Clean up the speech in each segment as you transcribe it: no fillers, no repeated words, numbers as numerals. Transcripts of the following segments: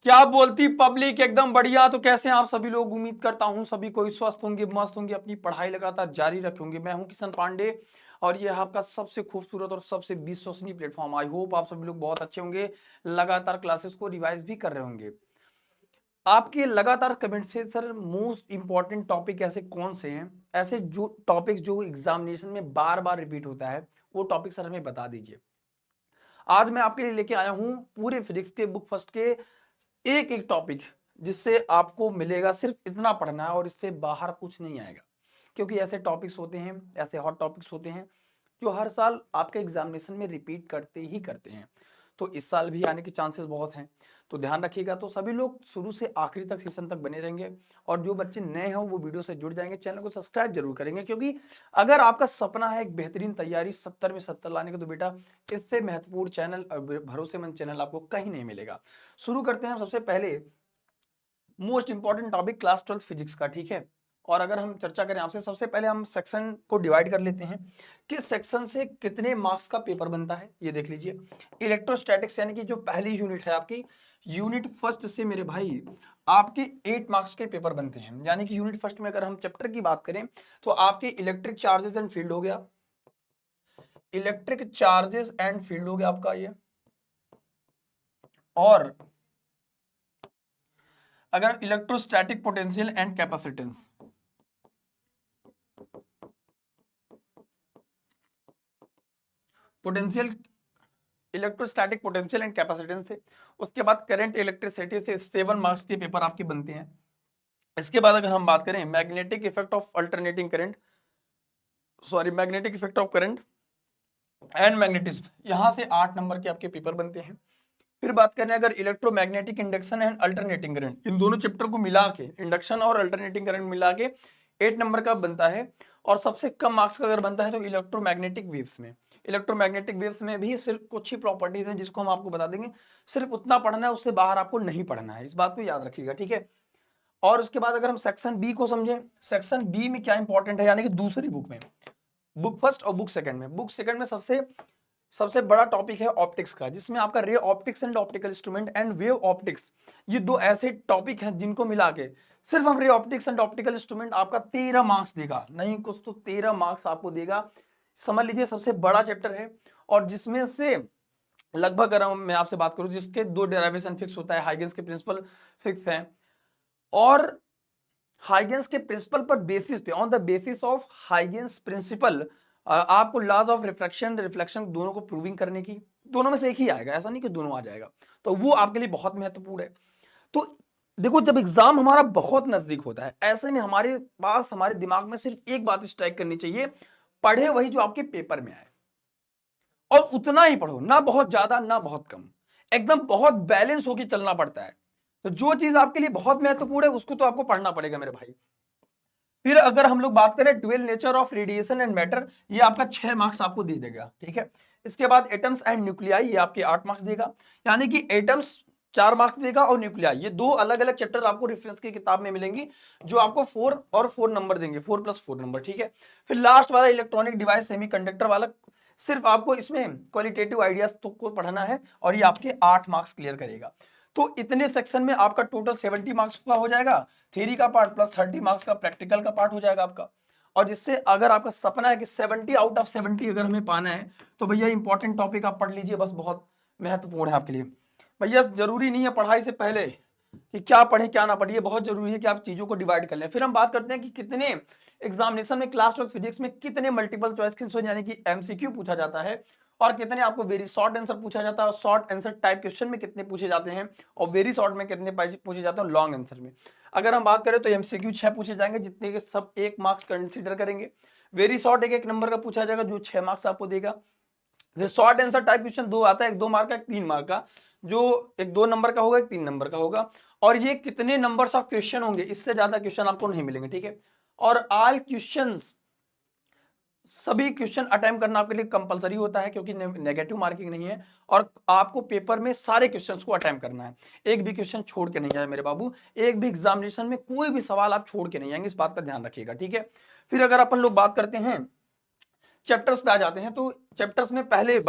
क्या बोलती पब्लिक? एकदम बढ़िया। तो कैसे हैं आप सभी लोग? उम्मीद करता हूं सभी कोई स्वस्थ होंगे, मस्त होंगे, अपनी पढ़ाई लगातार जारी रखेंगे। मैं हूं किशन पांडे और ये है आपका सबसे खूबसूरत और सबसे विश्वसनीय प्लेटफॉर्म। आई होप आप सभी लोग बहुत अच्छे होंगे, लगातार क्लासेस को रिवाइज भी कर रहे होंगे। आपके लगातार कमेंट से सर मोस्ट इंपॉर्टेंट टॉपिक ऐसे कौन से हैं, ऐसे जो टॉपिक जो एग्जामिनेशन में बार बार रिपीट होता है, वो टॉपिक सर हमें बता दीजिए। आज मैं आपके लिए लेके आया हूं पूरे फिजिक्स के बुक फर्स्ट के एक एक टॉपिक, जिससे आपको मिलेगा सिर्फ इतना पढ़ना है और इससे बाहर कुछ नहीं आएगा। क्योंकि ऐसे टॉपिक्स होते हैं, ऐसे हॉट टॉपिक्स होते हैं जो हर साल आपके एग्जामिनेशन में रिपीट करते ही करते हैं। तो इस साल भी आने के चांसेस बहुत हैं, तो ध्यान रखिएगा। तो सभी लोग शुरू से आखिरी तक सेशन तक बने रहेंगे और जो बच्चे नए हैं वो वीडियो से जुड़ जाएंगे, चैनल को सब्सक्राइब जरूर करेंगे। क्योंकि अगर आपका सपना है एक बेहतरीन तैयारी 70 में 70 लाने का, तो बेटा इससे महत्वपूर्ण चैनल और भरोसेमंद चैनल आपको कहीं नहीं मिलेगा। शुरू करते हैं सबसे पहले most important topic class 12 physics का, ठीक है। और अगर हम चर्चा करें आपसे, सबसे पहले हम सेक्शन को डिवाइड कर लेते हैं कि सेक्शन से कितने मार्क्स का पेपर बनता है। ये देख लीजिए, इलेक्ट्रोस्टैटिक्स यानी कि जो पहली यूनिट है आपकी, यूनिट फर्स्ट से मेरे भाई आपके 8 मार्क्स के पेपर बनते हैं। यानी कि यूनिट फर्स्ट में अगर हम चैप्टर की बात करें तो आपके इलेक्ट्रिक चार्जेस एंड फील्ड हो गया, इलेक्ट्रिक चार्जेस एंड फील्ड हो गया आपका ये। और अगर electrostatic potential and capacitance, potential electrostatic potential and capacitance से, उसके बाद करंट इलेक्ट्रिसिटी से 7 मार्क्स के पेपर आपके बनते हैं। इसके बाद अगर हम बात करें magnetic effect of alternating current, sorry magnetic effect of current and magnetism, यहां से 8 नंबर के आपके पेपर बनते हैं। फिर बात करें अगर electromagnetic induction and alternating current, इन दोनों चैप्टर को मिला के, इंडक्शन और अल्टरनेटिंग करंट मिला के 8 नंबर का बनता है। और सबसे कम मार्क्स का अगर बनता है तो इलेक्ट्रोमैग्नेटिक वेव्स में, इलेक्ट्रोमैग्नेटिक वेव्स में भी सिर्फ कुछ ही प्रॉपर्टीज हैं जिसको हम आपको बता देंगे। सिर्फ उतना पढ़ना है, उससे बाहर आपको नहीं पढ़ना है, इस बात को याद रखिएगा, ठीक है। और उसके बाद अगर हम सेक्शन बी को समझें, सेक्शन बी में क्या इंपॉर्टेंट है, यानी कि दूसरी बुक में, बुक फर्स्ट और बुक सेकंड में, बुक सेकंड में सबसे सबसे बड़ा टॉपिक है ऑप्टिक्स का, जिसमें आपका ray optics and optical instrument and wave optics, ये दो ऐसे टॉपिक हैं जिनको मिला के सिर्फ हम ray optics and optical instrument आपका 13 मार्क्स देगा, नहीं कुछ तो 13 मार्क्स आपको देगा। समझ लीजिए सबसे बड़ा चैप्टर है, और जिसमें से लगभग अगर मैं आपसे बात करूं, जिसके 2 डेरिवेशन फिक्स होता है, हाइगेंस के प्रिंसिपल फिक्स है, और हाइगेंस के प्रिंसिपल पर बेसिस पे, on the basis of Huygens principle, आपको लॉज ऑफ रिफ्रैक्शन रिफ्लेक्शन दोनों को प्रूविंग करने की, दोनों में से एक ही आएगा, ऐसा नहीं कि दोनों आ जाएगा, तो वो आपके लिए बहुत महत्वपूर्ण है। तो देखो, जब एग्जाम हमारा बहुत नजदीक होता है, ऐसे में हमारे पास, हमारे दिमाग में सिर्फ एक बात स्ट्राइक करनी चाहिए, पढ़े वही जो आपके पेपर में आए, और उतना ही पढ़ो, ना बहुत ज्यादा ना बहुत कम, एकदम बहुत बैलेंस होकर चलना पड़ता है। तो जो चीज आपके लिए बहुत महत्वपूर्ण है उसको तो आपको पढ़ना पड़ेगा मेरे भाई। फिर अगर हम लोग बात करें dual nature of radiation and matter, ये आपका 6 मार्क्स आपको दे देगा, ठीक है। इसके बाद एटम्स एंड न्यूक्लियाई, ये आपके 8 मार्क्स देगा, यानी कि एटम्स 4 मार्क्स देगा और न्यूक्लियाई, ये दो अलग अलग चैप्टर आपको रेफरेंस की किताब में मिलेंगी, जो आपको 4 और 4 नंबर देंगे, 4+4 नंबर, ठीक है। फिर लास्ट वाला इलेक्ट्रॉनिक डिवाइस सेमीकंडक्टर वाला, सिर्फ आपको इसमें क्वालिटेटिव आइडियाज तो को पढ़ना है, और ये आपके 8 मार्क्स क्लियर करेगा। तो इतने सेक्शन में आपका टोटल 70 मार्क्स का हो जाएगा, थ्योरी का पार्ट प्लस 30 मार्क्स का प्रैक्टिकल का पार्ट हो जाएगा आपका। और जिससे अगर आपका सपना है कि 70 आउट ऑफ 70 अगर हमें पाना है, तो भैया इंपॉर्टेंट टॉपिक आप पढ़ लीजिए, बस बहुत महत्वपूर्ण है आपके लिए। भैया जरूरी नहीं है पढ़ाई से पहले कि क्या पढ़े क्या ना पढ़े, ये बहुत जरूरी है कि आप चीजों को डिवाइड कर लें। फिर हम बात करते हैं कि कितने एग्जामिनेशन में क्लास 12 फिजिक्स में कितने मल्टीपल चॉइस क्वेश्चन यानी कि एमसीक्यू पूछा जाता है, और कितने आपको वेरी शॉर्ट आंसर पूछा जाता है, और शॉर्ट आंसर टाइप क्वेश्चन में कितने पूछे जाते हैं, और वेरी शॉर्ट में कितने पूछे जाते हैं लॉन्ग आंसर में। अगर हम बात करें तो एमसीक्यू 6 पूछे जाएंगे, जितने के सब 1 मार्क्स कंसीडर करेंगे। वेरी शॉर्ट 1 नंबर का पूछा जाएगा, जो 6 मार्क्स आपको देगा। फिर शॉर्ट आंसर टाइप क्वेश्चन 2 आता है, एक 2 मार्क का, एक 3 मार्क का, जो एक 2 नंबर का होगा, एक 3 नंबर का होगा। और ये कितने नंबर्स ऑफ क्वेश्चन होंगे, इससे ज्यादा क्वेश्चन आपको नहीं मिलेंगे, ठीक है। और ऑल क्वेश्चंस, सभी क्वेश्चन अटेम्प्ट करना आपके लिए कंपलसरी होता है, क्योंकि नेगेटिव मार्किंग नहीं है, और आपको पेपर में सारे क्वेश्चंस को अटेम्प्ट करना है, एक भी क्वेश्चन छोड़ के नहीं जाए मेरे बाबू, एक भी एग्जामिनेशन में कोई भी सवाल आप छोड़ के नहीं आएंगे, इस बात का ध्यान रखिएगा, ठीक है। फिर अगर अपन लोग बात करते हैं चैप्टर्स पे आ जाते हैं, तो चैप्टर्स में पहले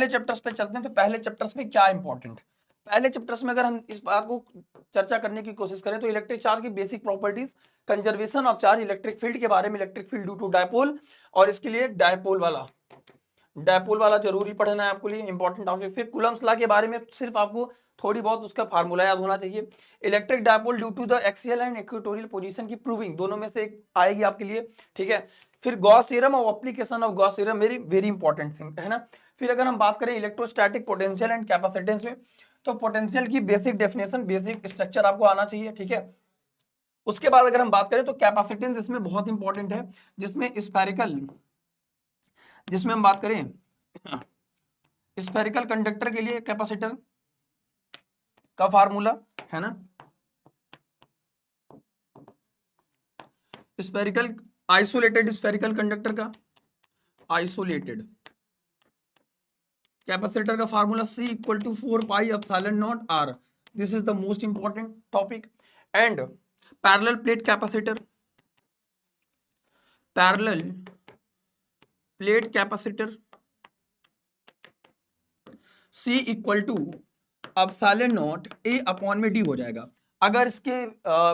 चैप्टर्स पे चलते हैं। तो पहले चैप्टर्स में क्या इंपॉर्टेंट, पहले चैप्टर्स में अगर हम इस बात को चर्चा करने की कोशिश करें तो इलेक्ट्रिक चार्ज की basic properties, conservation of charge, electric field के बारे में, electric field due to dipole, और इसके लिए डायपोल वाला जरूरी पढ़ना है आपके लिए, इंपॉर्टेंट टॉपिक। फिर कूलम्ब्स लॉ के बारे में सिर्फ आपको थोड़ी बहुत उसका फार्मूला याद होना चाहिए। Electric dipole due to the axial and equatorial position की प्रूविंग, दोनों में से एक आएगी आपके लिए, ठीक है। फिर गॉस थ्योरम और application of Gauss theorem, very very important thing है ना। फिर अगर हम बात करें इलेक्ट्रोस्टैटिक पोटेंशियल एंड कैपेसिटेंस में, तो पोटेंशियल की बेसिक डेफिनेशन, बेसिक स्ट्रक्चर आपको आना चाहिए, ठीक है। उसके बाद अगर हम बात करें तो कैपेसिटेंस इसमें बहुत इंपॉर्टेंट है, जिसमें हम बात करें स्फेरिकल कंडक्टर के लिए कैपेसिटर का फार्मूला है ना, स्फेरिकल आइसोलेटेड स्फेरिकल कंडक्टर का आइसोलेटेड कैपेसिटर का formula C equal to 4 pi epsilon naught R, this is the most important topic. And parallel plate capacitor, parallel plate capacitor C equal to epsilon naught A upon में D हो जाएगा। अगर इसके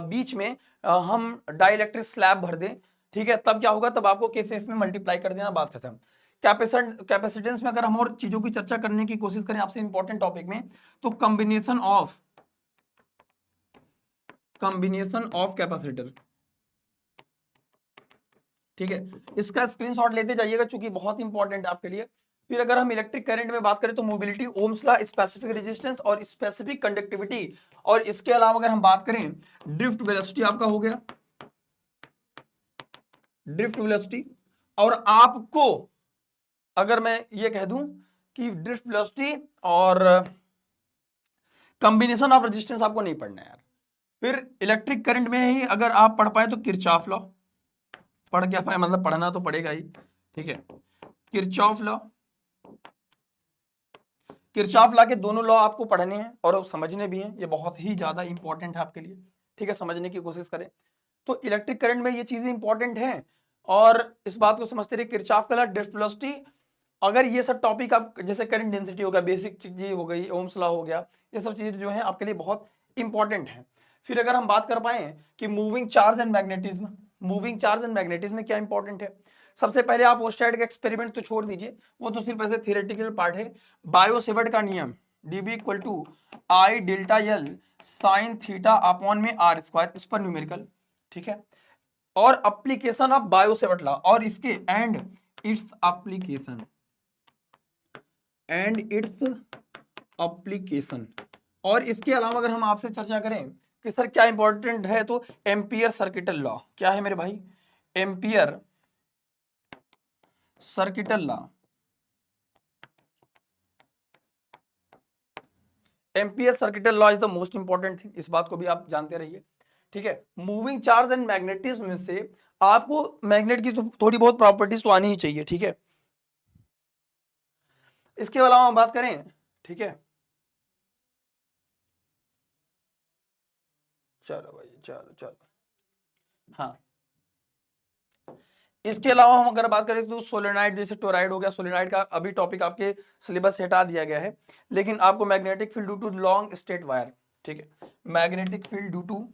बीच में हम dielectric slab भर दें, ठीक है, तब क्या होगा, तब आपको केसेस में मल्टीप्लाई कर देना, बात खत्म। कैपेसिटेंस में अगर हम और चीजों की चर्चा करने की कोशिश करें आपसे इंपॉर्टेंट टॉपिक में, तो कॉम्बिनेशन ऑफ कैपेसिटर, ठीक है, इसका स्क्रीनशॉट लेते जाइएगा चूंकि बहुत इंपॉर्टेंट है आपके लिए। फिर अगर हम इलेक्ट्रिक करंट में बात करें तो mobility, Ohm's law, specific resistance और स्पेसिफिक कंडक्टिविटी, और इसके अलावा अगर हम बात करें ड्रिफ्ट वेलोसिटी आपका हो गया, ड्रिफ्ट वेलोसिटी। और आपको अगर मैं ये कह दूं कि ड्रिफ्ट वेलोसिटी और कॉम्बिनेशन ऑफ रेजिस्टेंस आपको नहीं पढ़ना है यार। फिर इलेक्ट्रिक करंट में ही अगर आप पढ़ पाए तो किरचॉफ लॉ, पढ़ क्या पाए मतलब पढ़ना तो पड़ेगा ही, ठीक है। किरचॉफ लॉ के दोनों लॉ आपको पढ़ने हैं और समझने भी हैं, ये बहुत ही ज्यादा इंपॉर्टेंट है आपके लिए, ठीक है, समझने की कोशिश करें। तो इलेक्ट्रिक करंट में ये चीजें इंपॉर्टेंट हैं और इस बात को समझते रहिए। किरचॉफ का लॉ, ड्रिफ्ट वेलोसिटी, अगर ये सब टॉपिक आप जैसे करंट डेंसिटी हो गया, बेसिक चीज हो गई, ओम्स लॉ हो गया, ये सब चीजें जो है आपके लिए बहुत इंपॉर्टेंट है। फिर अगर हम बात कर पाए कि मूविंग चार्ज एंड मैग्नेटिज्म में क्या इंपॉर्टेंट है, सबसे पहले आप ओस्टेड का एक्सपेरिमेंट तो छोड़ दीजिए, वो तो सिर्फ ऐसे थियोरेटिकल पार्ट है। बायो-सेवर्ट का नियम dB equal to I delta L sine theta upon में आर स्क्वायर, इस पर न्यूमेरिकल, ठीक है। और एप्लीकेशन ऑफ बायो-सेवर्ट लॉ और इसके एंड इट्स एप्लीकेशन। और इसके अलावा अगर हम आपसे चर्चा करें कि सर क्या इंपॉर्टेंट है, तो एम्पियर सर्किटल लॉ, क्या है मेरे भाई, ampere circuital law. Ampere circuital law is the most important thing, इस बात को भी आप जानते रहिए, ठीक है। मूविंग चार्ज एंड मैग्नेटिज्म में से आपको मैग्नेट की तो थोड़ी बहुत प्रॉपर्टीज तो आनी ही चाहिए, ठीक है। इसके अलावा हम बात करें, ठीक है, चलो भाई चलो चलो, हाँ, इसके अलावा हम अगर बात करें तो सोलेनॉइड, जैसे टोराइड हो गया, सोलेनॉइड का अभी टॉपिक आपके सिलेबस से हटा दिया गया है, लेकिन आपको magnetic field due to long straight wire, ठीक है, magnetic field due to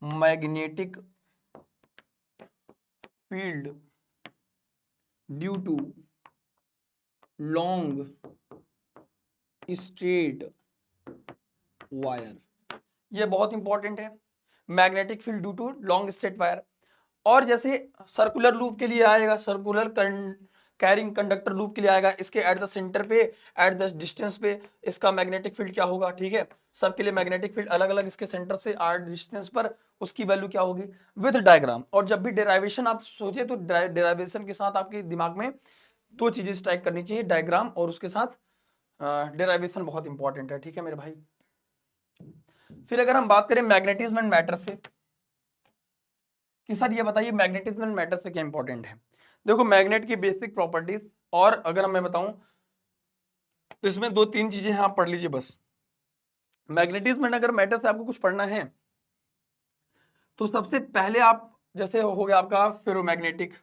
magnetic field due to long straight wire, ये बहुत इंपॉर्टेंट है, magnetic field due to long straight wire. और जैसे सर्कुलर लूप के लिए आएगा, सर्कुलर कैरिंग कंडक्टर लूप के लिए आएगा, इसके एट द सेंटर पे, एट द डिस्टेंस पे इसका मैग्नेटिक फील्ड क्या होगा, ठीक है, सबके लिए मैग्नेटिक फील्ड अलग अलग, इसके सेंटर से आर डिस्टेंस पर उसकी वैल्यू क्या होगी विद डायग्राम। और जब भी डेराइवेशन आप सोचे तो डेराइवेशन के साथ आपके दिमाग में दो चीजें स्ट्राइक करनी चाहिए, डायग्राम और उसके साथ डेराइवेशन, बहुत इंपॉर्टेंट है, ठीक है मेरे भाई। फिर अगर हम बात करें मैग्नेटिज्म एंड मैटर से, कि सर ये बताइए मैग्नेटिज्म एंड मैटर से क्या इंपॉर्टेंट है। देखो मैग्नेट की बेसिक प्रॉपर्टीज, और अगर मैं बताऊं तो इसमें दो तीन चीजें हैं, आप पढ़ लीजिए बस। मैग्नेटिज्म एंड अगर मैटर से आपको कुछ पढ़ना है तो सबसे पहले आप, जैसे हो गया आपका फेरोमैग्नेटिक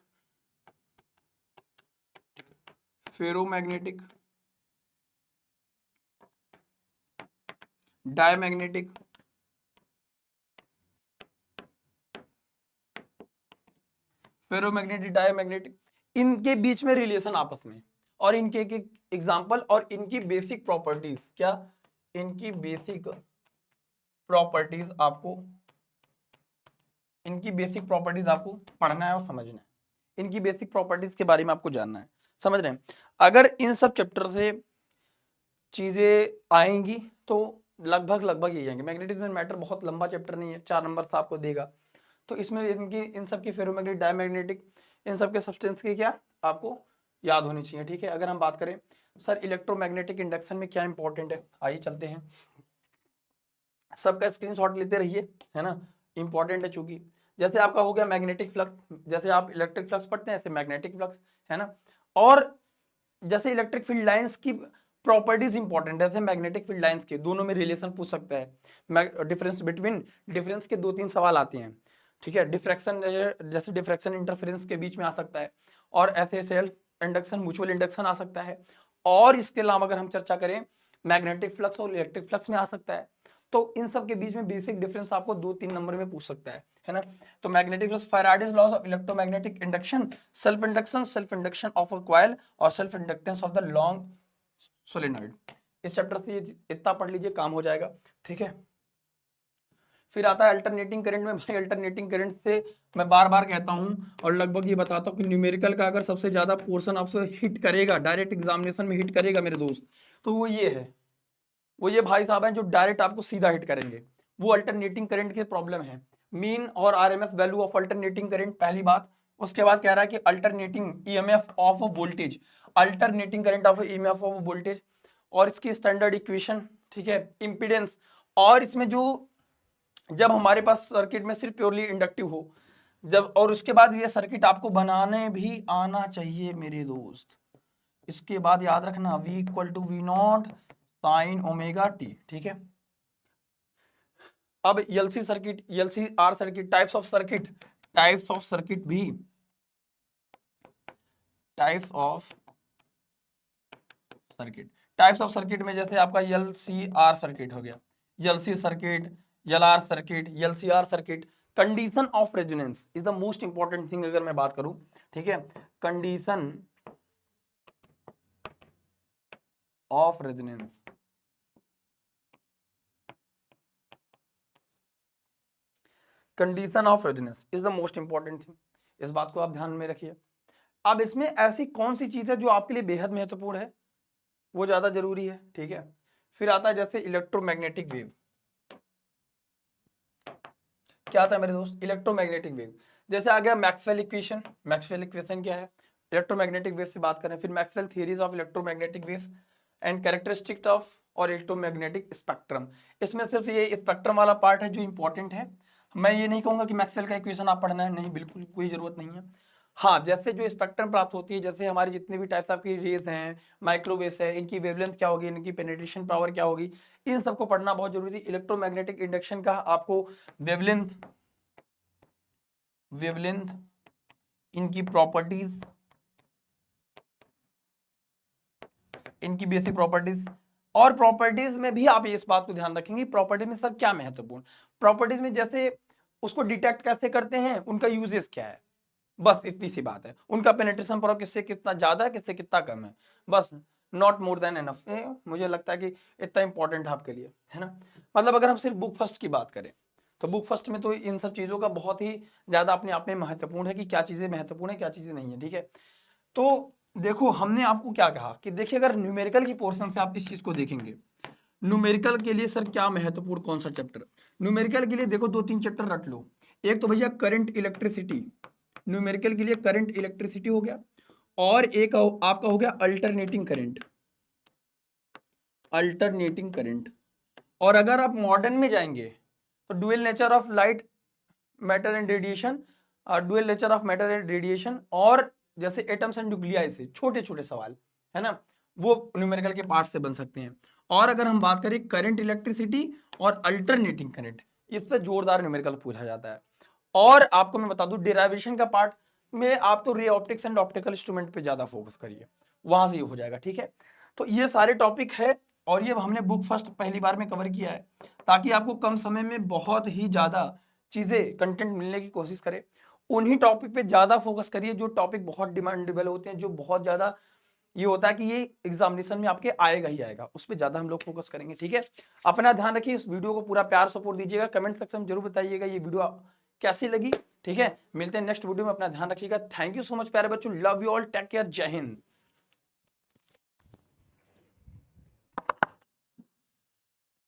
डायमैग्नेटिक, फेरोमैग्नेटिक, डायमैग्नेटिक, इनके बीच में रिलेशन आपस में, और इनके एक एग्जांपल और इनकी बेसिक प्रॉपर्टीज, क्या इनकी बेसिक प्रॉपर्टीज आपको, इनकी बेसिक प्रॉपर्टीज आपको पढ़ना है और समझना है, इनकी बेसिक प्रॉपर्टीज के बारे में आपको जानना है, समझ रहे हैं। अगर इन सब चैप्टर से चीजें आएंगी तो लगभग लगभग यही आएंगे। मैग्नेटिज्म एंड मैटर बहुत लंबा चैप्टर नहीं है, 4 नंबर से आपको देगा, तो इसमें इनकी इन सब की फेरोमैग्नेटिक, डायमैग्नेटिक, इन सब के सब्सटेंस की क्या आपको याद होनी चाहिए, ठीक है। अगर हम बात करें सर इलेक्ट्रोमैग्नेटिक इंडक्शन में क्या इंपॉर्टेंट है, आइए चलते हैं, सबका स्क्रीनशॉट लेते रहिए, है ना, इंपॉर्टेंट है चूंकि जैसे आपका हो गया मैग्नेटिक फ्लक्स, जैसे आप इलेक्ट्रिक फ्लक्स पढ़ते हैं ऐसे मैग्नेटिक फ्लक्स, है ना। और जैसे इलेक्ट्रिक फील्ड लाइंस की प्रॉपर्टीज इंपॉर्टेंट है, जैसे मैग्नेटिक फील्ड लाइंस के दोनों में रिलेशन पूछ सकता है, डिफरेंस बिटवीन, डिफरेंस के 2-3 सवाल आते हैं, ठीक है। डिफ्रैक्शन, जैसे डिफ्रैक्शन इंटरफेरेंस के बीच में आ सकता है, और ऐसे सेल्फ इंडक्शन, म्यूचुअल इंडक्शन आ सकता है, और इसके अलावा अगर हम चर्चा करें मैग्नेटिक फ्लक्स और इलेक्ट्रिक फ्लक्स में आ सकता है। तो इन सब के बीच में बेसिक डिफरेंस आपको 2-3 नंबर में पूछ सकता है ना। तो magnetic flux, Faraday's laws of electromagnetic induction, self induction of a coil और self inductance of the long solenoid. इस चैप्टर से इतना पढ़ लीजिए, काम हो जाएगा, ठीक है। फिर आता है अल्टरनेटिंग करंट में, भाई अल्टरनेटिंग करंट से मैं बार बार कहता हूं और लगभग ये बताता हूं कि न्यूमेरिकल का अगर सबसे ज्यादा पोर्शन आपसे हिट करेगा, डायरेक्ट एग्जामिनेशन में हिट करेगा मेरे दोस्त, तो वो ये है, वो ये भाई साहब हैं जो डायरेक्ट आपको सीधा हिट करेंगे, वो अल्टरनेटिंग करंट के प्रॉब्लम है, मीन और RMS value of alternating current, पहली बात। उसके बाद कह रहा है कि alternating EMF of voltage, alternating current of EMF of voltage, और इसकी स्टैंडर्ड इक्वेशन, ठीक है, इंपीडेंस, और इसमें जो जब हमारे पास सर्किट में सिर्फ प्योरली इंडक्टिव हो, जब, और उसके बाद ये सर्किट आपको बनाने भी आना चाहिए मेरे दोस्त। इसके बाद याद रखना V equal to v naught sine omega t, ठीक है। अब LC circuit, LC R circuit, types of circuit, types of circuit भी, types of circuit, types of circuit में जैसे आपका एलसी आर सर्किट हो गया, LC circuit, LR circuit, LCR circuit. Condition of resonance is the most important thing अगर मैं बात करूं, ठीक है। Condition of resonance, condition of resonance is the most important thing, इस बात को आप ध्यान में रखिए। अब इसमें ऐसी कौन सी चीज है जो आपके लिए बेहद महत्वपूर्ण है, वो ज्यादा जरूरी है, ठीक है। फिर आता है जैसे इलेक्ट्रोमैग्नेटिक वेव, क्या आता है मेरे दोस्त, इलेक्ट्रोमैग्नेटिक वेव। जैसे आ गया मैक्सवेल इक्वेशन, मैक्सवेल इक्वेशन क्या है, इलेक्ट्रोमैग्नेटिक वेव से बात करें, फिर Maxwell theories of electromagnetic waves and characteristics of और इलेक्ट्रोमैग्नेटिक स्पेक्ट्रम। इसमें सिर्फ ये स्पेक्ट्रम वाला पार्ट है जो इंपॉर्टेंट है। मैं ये नहीं कहूंगा कि मैक्सवेल का इक्वेशन आप पढ़ना है, नहीं, बिल्कुल कोई जरूरत नहीं है। हाँ, जैसे जो स्पेक्ट्रम प्राप्त होती है, जैसे हमारी जितनी भी टाइप्स आपकी रेज हैं, माइक्रोवेव्स है, इनकी वेवलेंथ क्या होगी, इनकी पेनिट्रेशन पावर क्या होगी, इन सबको पढ़ना बहुत जरूरी है। इलेक्ट्रोमैग्नेटिक इंडक्शन का आपको वेवलेंथ, वेवलेंथ, इनकी प्रॉपर्टीज, इनकी बेसिक प्रॉपर्टीज, और प्रॉपर्टीज में भी आप इस बात को ध्यान रखेंगे, प्रॉपर्टीज में सर क्या महत्वपूर्ण, प्रॉपर्टीज में जैसे उसको डिटेक्ट कैसे करते हैं, उनका यूजेस क्या है, बस इतनी सी बात है। उनका पेनिट्रेशन पावर किससे कितना ज्यादा है, किससे कितना कम है, बस, नॉट मोर देन एनफ। मुझे लगता है कि इतना इंपॉर्टेंट है आपके लिए, है ना। मतलब अगर हम सिर्फ बुक फर्स्ट की बात करें तो बुक फर्स्ट में तो इन सब चीजों का बहुत ही ज्यादा अपने आप में महत्वपूर्ण है कि क्या चीजें महत्वपूर्ण है, क्या चीजें नहीं है, ठीक है। तो देखो हमने आपको क्या कहा कि देखिए अगर न्यूमेरिकल की पोर्शन से आप इस चीज को देखेंगे, न्यूमेरिकल के लिए सर क्या महत्वपूर्ण कौन सा चैप्टर, न्यूमेरिकल के लिए देखो 2-3 चैप्टर रट लो। एक तो भैया करंट इलेक्ट्रिसिटी, न्यूमेरिकल के लिए करंट इलेक्ट्रिसिटी हो गया, और एक आपका हो गया अल्टरनेटिंग करंट, अल्टरनेटिंग करंट। और अगर आप मॉडर्न में जाएंगे तो dual nature of light, matter and radiation, dual nature of matter and radiation, और जैसे एटम्स एंड न्यूक्लियाई से छोटे छोटे सवाल, है ना, वो न्यूमेरिकल के पार्ट से बन सकते हैं। और अगर हम बात करें करंट इलेक्ट्रिसिटी और अल्टरनेटिंग करंट, इससे जोरदार न्यूमेरिकल पूछा जाता है। और आपको मैं बता दूं डेरिवेशन का पार्ट में आप तो ray optics and optical instrument पे ज्यादा फोकस करिए, वहां से ये हो जाएगा, ठीक है। तो ये सारे टॉपिक है और ये हमने बुक फर्स्ट पहली बार में कवर किया है, ताकि आपको कम समय में बहुत ही ज़्यादा चीज़ें कंटेंट मिलने की कोशिश करें। उन्हीं टॉपिक पे ज़्यादा फोकस करिए जो टॉपिक बहुत डिमांडेबल होते हैं, जो बहुत ज़्यादा ये होता है कि ये एग्जामिनेशन में आपके आएगा ही आएगा, उस पर ज़्यादा हम लोग फोकस करेंगे। ठीक है, अपना ध्यान रखिए, इस वीडियो को पूरा प्यार सपोर्ट दीजिएगा, कमेंट सेक्शन में जरूर बताइएगा ये वीडियो कैसी लगी। ठीक है, मिलते हैं नेक्स्ट वीडियो में, अपना ध्यान रखिएगा। थैंक यू सो मच प्यारे बच्चों, love you all, take care, जय हिंद।